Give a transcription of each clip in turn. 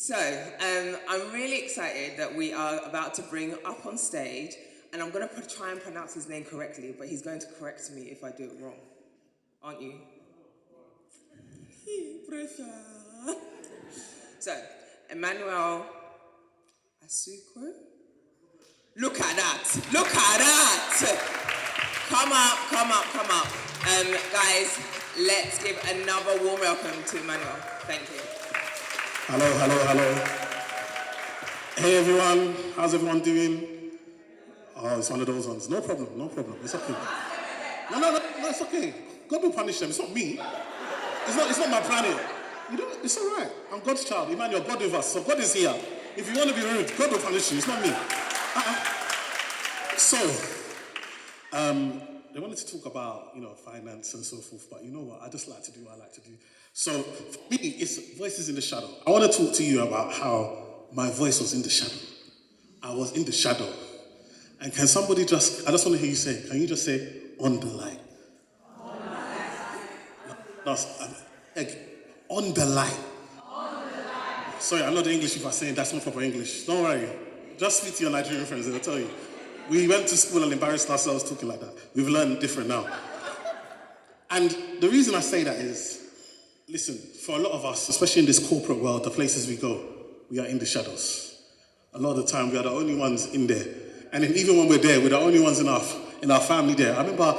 So, I'm really excited that we are about to bring up on stage, and I'm going to try and pronounce his name correctly, but he's going to correct me if I do it wrong. Aren't you? Pressure. So, Emmanuel Asuquo. Look at that! Look at that! Come up. Guys, let's give another warm welcome to Emmanuel. Thank you. Hello. Hey everyone, how's everyone doing? Oh, it's one of those ones. No problem. It's okay. No, it's okay. God will punish them. It's not me. It's not my planet. It's all right. I'm God's child. Emmanuel, God with us. So God is here. If you want to be rude, God will punish you. It's not me. So, they wanted to talk about, finance and so forth, but you know what? I just like to do what I like to do. So, for me, it's voices in the shadow. I want to talk to you about how my voice was in the shadow. I was in the shadow. And can somebody I just want to hear you say, can you just say, on the light? On the light. No, on the light. On the light. Sorry, I know the English people are saying that's not proper English. Don't worry. Just speak to your Nigerian friends, they'll tell you. We went to school and embarrassed ourselves talking like that. We've learned different now. And the reason I say that is, listen, for a lot of us, especially in this corporate world, the places we go, we are in the shadows. A lot of the time, we are the only ones in there. And then even when we're there, we're the only ones in our family there. I remember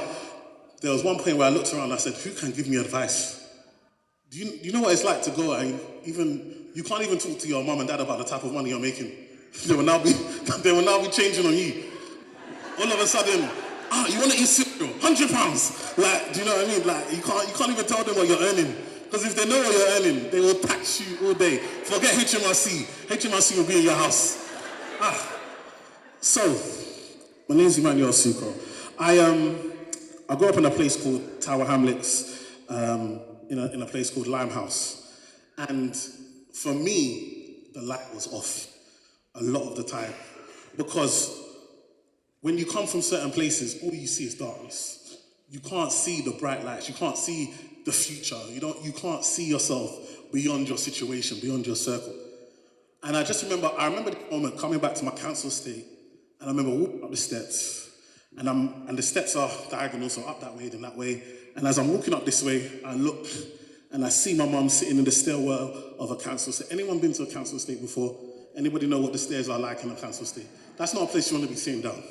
there was one point where I looked around and I said, who can give me advice? Do you know what it's like to go and you can't even talk to your mom and dad about the type of money you're making? They will now be changing on you. All of a sudden, you want to eat cereal, £100. Like, do you know what I mean? Like, you can't even tell them what you're earning. Because if they know what you're earning, they will tax you all day. Forget HMRC. HMRC will be in your house. So, my name is Emmanuel Asuquo. I grew up in a place called Tower Hamlets, in a place called Limehouse. And for me, the light was off a lot of the time. Because when you come from certain places, all you see is darkness. You can't see the bright lights. You can't see the future. You can't see yourself beyond your situation, beyond your circle. And I remember the moment coming back to my council estate, and I remember walking up the steps, and the steps are diagonal, so up that way, then that way. And as I'm walking up this way, I look, and I see my mum sitting in the stairwell of a council estate. Anyone been to a council estate before? Anybody know what the stairs are like in a council estate? That's not a place you want to be sitting down.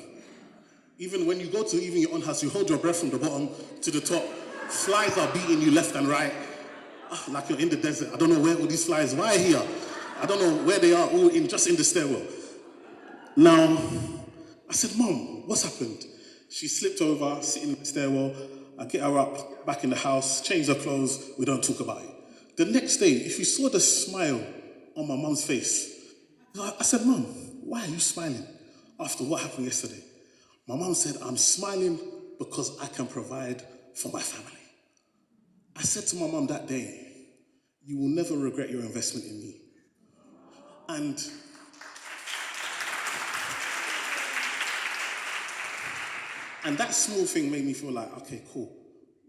Even when you go to your own house, you hold your breath from the bottom to the top. Flies are beating you left and right. Like you're in the desert. I don't know where all these flies, why here? I don't know where they are, all just in the stairwell. Now, I said, Mom, what's happened? She slipped over, sitting in the stairwell. I get her up, back in the house, change her clothes, we don't talk about it. The next day, if you saw the smile on my mum's face, I said, Mom, why are you smiling after what happened yesterday? My mom said, I'm smiling because I can provide for my family. I said to my mom that day, you will never regret your investment in me. And that small thing made me feel like, okay, cool.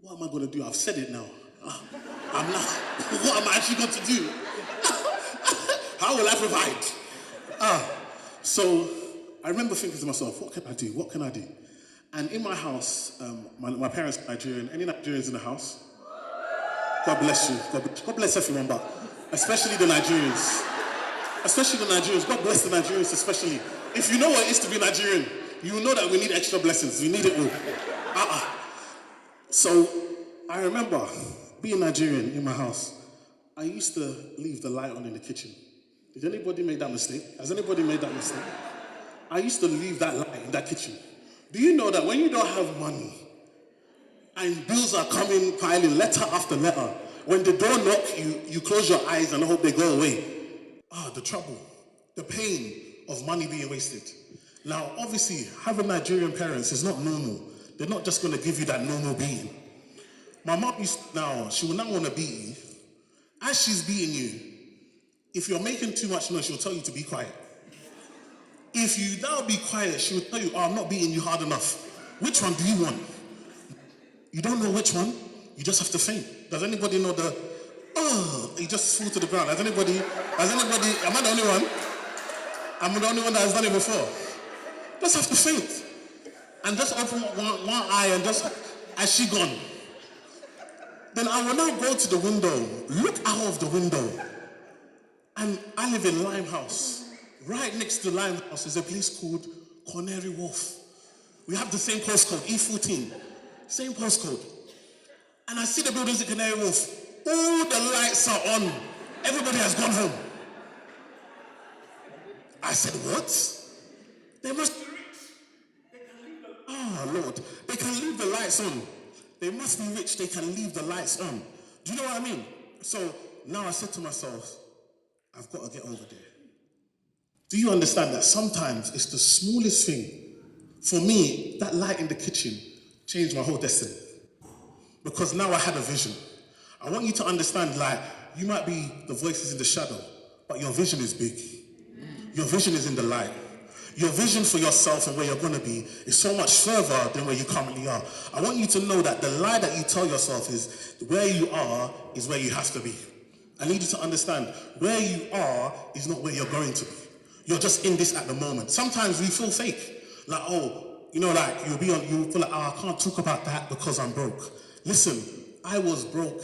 What am I going to do? I've said it now. I'm not. What am I actually going to do? How will I provide? So I remember thinking to myself, what can I do? And in my house, my parents are Nigerian. Any Nigerians in the house? God bless you. God bless everyone, but especially the Nigerians. God bless the Nigerians especially. If you know what it is to be Nigerian, you will know that we need extra blessings. We need it all. So I remember being Nigerian in my house. I used to leave the light on in the kitchen. Did anybody make that mistake? Has anybody made that mistake? I used to leave that light in that kitchen. Do you know that when you don't have money and bills are coming, piling letter after letter, when the door knocks, you close your eyes and hope they go away? The trouble, the pain of money being wasted. Now, obviously, having Nigerian parents is not normal. They're not just going to give you that normal beating. My mom she will now want to beat you. As she's beating you, if you're making too much noise, she'll tell you to be quiet. If you now be quiet, she will tell you, I'm not beating you hard enough. Which one do you want? You don't know which one, you just have to faint. Does anybody know you just fall to the ground? Has anybody Has anybody, am I the only one? I'm the only one that has done it before. Just have to faint. And just open one eye and just, has she gone? Then I will now go to the window, look out of the window, and I live in Limehouse. Right next to Limehouse is a place called Canary Wharf. We have the same postcode, E14, same postcode. And I see the buildings in Canary Wharf. All the lights are on. Everybody has gone home. I said, what? They must be rich. Oh, Lord. They can leave the lights on. They must be rich. They can leave the lights on. Do you know what I mean? So now I said to myself, I've got to get over there. Do you understand that sometimes it's the smallest thing? For me, that light in the kitchen changed my whole destiny. Because now I had a vision. I want you to understand, like, you might be the voices in the shadow, but your vision is big. Your vision is in the light. Your vision for yourself and where you're going to be is so much further than where you currently are. I want you to know that the lie that you tell yourself is where you are is where you have to be. I need you to understand, where you are is not where you're going to be. You're just in this at the moment. Sometimes we feel fake. Like, oh, you know, like, you'll feel like, oh, I can't talk about that because I'm broke. Listen, I was broke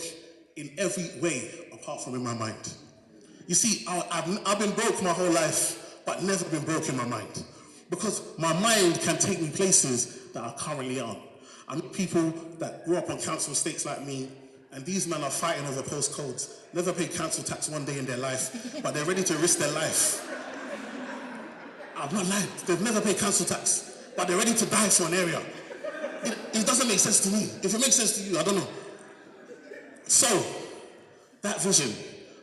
in every way apart from in my mind. You see, I've been broke my whole life, but never been broke in my mind. Because my mind can take me places that I currently aren't. I meet people that grew up on council estates like me, and these men are fighting over postcodes, never paid council tax one day in their life, but they're ready to risk their life. I'm not lying, they've never paid council tax, but they're ready to die for an area. It doesn't make sense to me. If it makes sense to you, I don't know. So, that vision,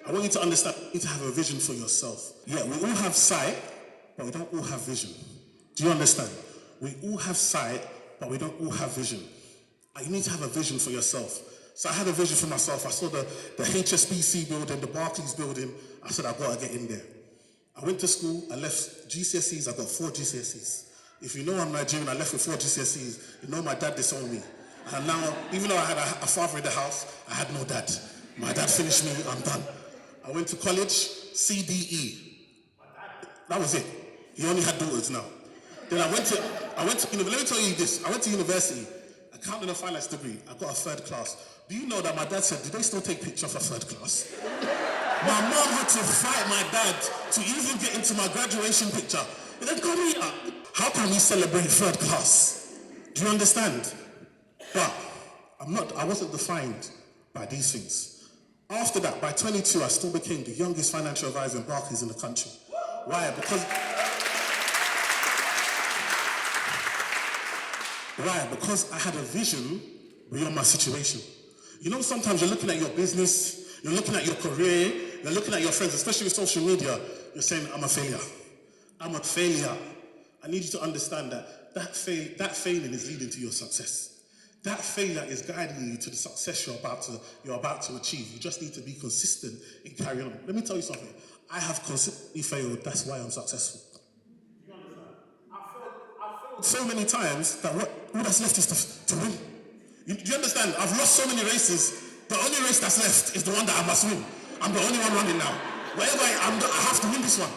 I want you to understand, you need to have a vision for yourself. Yeah, we all have sight, but we don't all have vision. Do you understand? We all have sight, but we don't all have vision. You need to have a vision for yourself. So I had a vision for myself. I saw the HSBC building, the Barclays building. I said, I've got to get in there. I went to school, I left GCSEs, I got 4 GCSEs. If you know I'm Nigerian, I left with 4 GCSEs. You know my dad disowned me. And now, even though I had a father in the house, I had no dad. My dad finished me, I'm done. I went to college, CDE. That was it. He only had daughters now. Then I went to, let me tell you this, I went to university, accounting and finance degree, I got a 3rd class. Do you know that my dad said, do they still take pictures for 3rd class? My mom had to fight my dad to even get into my graduation picture. He said, come here. How can we celebrate 3rd class? Do you understand? But I wasn't defined by these things. After that, by 22, I still became the youngest financial advisor in Barclays in the country. Why? Because I had a vision beyond my situation. You know, sometimes you're looking at your business, you're looking at your career, you're looking at your friends, especially with social media, you're saying, I'm a failure. I'm a failure. I need you to understand that failing is leading to your success. That failure is guiding you to the success you're about to achieve. You just need to be consistent in carrying on. Let me tell you something. I have consistently failed. That's why I'm successful. You understand? I failed so many times that all that's left is to win. Do you understand? I've lost so many races. The only race that's left is the one that I must win. I'm the only one running now. Wherever I am, I have to win this one.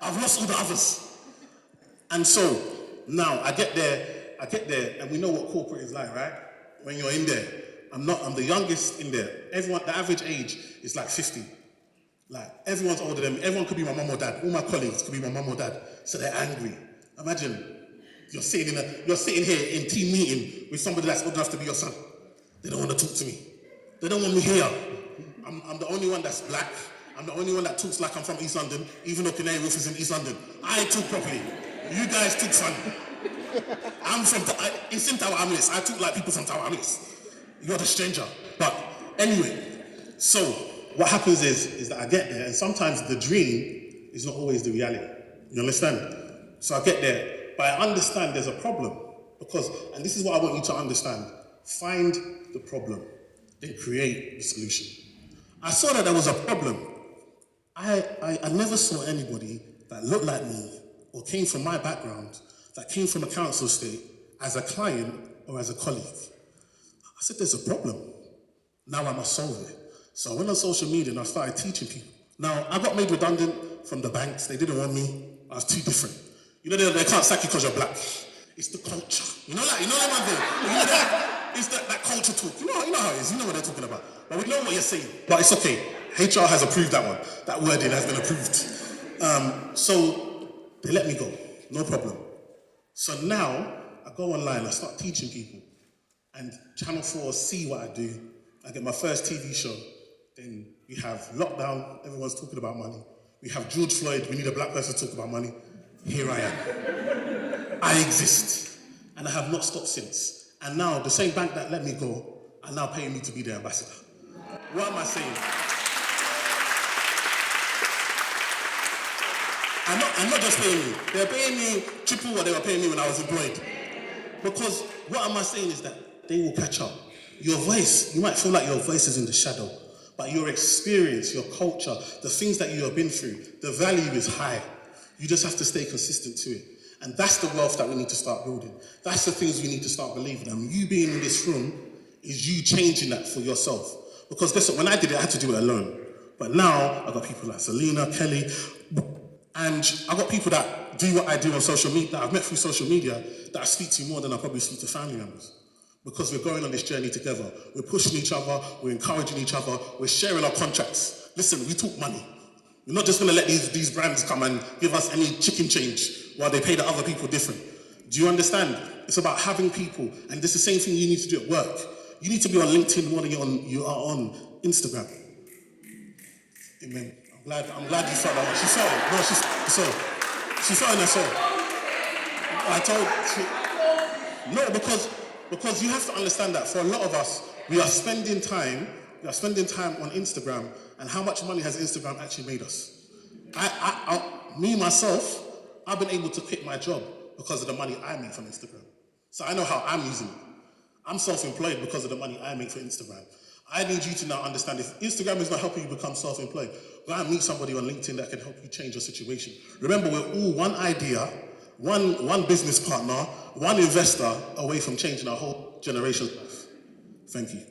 I've lost all the others. And so, now I get there, and we know what corporate is like, right? When you're in there. I'm the youngest in there. The average age is like 50. Like, everyone's older than me. Everyone could be my mum or dad. All my colleagues could be my mum or dad. So they're angry. Imagine, you're sitting here in team meeting with somebody that's old enough to be your son. They don't want to talk to me. They don't want me here. I'm the only one that's black. I'm the only one that talks like I'm from East London, even though Canary Wharf is in East London. I talk properly. You guys talk funny. I'm from, it's in Tower Hamlets. I talk like people from Tower Hamlets. You're the stranger. But anyway, so what happens is that I get there, and sometimes the dream is not always the reality. You understand? So I get there, but I understand there's a problem. And this is what I want you to understand. Find the problem, then create the solution. I saw that there was a problem. I never saw anybody that looked like me or came from my background, that came from a council estate as a client or as a colleague. I said, there's a problem. Now I must solve it. So I went on social media and I started teaching people Now, I got made redundant from the banks. They didn't want me. I was too different. You know, they can't sack you because you're black. It's the culture. You know that one thing? You know that, it's that culture talk. You know how it is. You know what they're talking about. But we know what you're saying. But it's okay. HR has approved that one. That wording has been approved. So they let me go. No problem. So now I go online. I start teaching people. And Channel 4 see what I do. I get my first TV show. Then we have lockdown. Everyone's talking about money. We have George Floyd. We need a black person to talk about money. Here I am. I exist. And I have not stopped since. And now the same bank that let me go are now paying me to be their ambassador. What am I saying? I'm not just paying me. They're paying me triple what they were paying me when I was employed. Because what am I saying is that they will catch up. Your voice, you might feel like your voice is in the shadow, but your experience, your culture, the things that you have been through, the value is high. You just have to stay consistent to it. And that's the wealth that we need to start building. That's the things we need to start believing. And you being in this room is you changing that for yourself. Because listen, when I did it, I had to do it alone. But now, I've got people like Selena, Kelly, and I've got people that do what I do on social media, that I've met through social media, that I speak to more than I probably speak to family members. Because we're going on this journey together. We're pushing each other, we're encouraging each other, we're sharing our contracts. Listen, we talk money. We're not just gonna let these brands come and give us any chicken change while they pay the other people different. Do you understand? It's about having people, and it's the same thing you need to do at work. You need to be on LinkedIn more than you are on Instagram. Amen. I'm glad you saw that one. She saw it. No, she saw it in her soul. Because you have to understand that for a lot of us, we are spending time on Instagram, and how much money has Instagram actually made us? Myself, I've been able to quit my job because of the money I make from Instagram. So I know how I'm using it. I'm self-employed because of the money I make for Instagram. I need you to now understand, if Instagram is not helping you become self-employed, go and meet somebody on LinkedIn that can help you change your situation. Remember, we're all one idea, one business partner, one investor away from changing our whole generation's life. Thank you.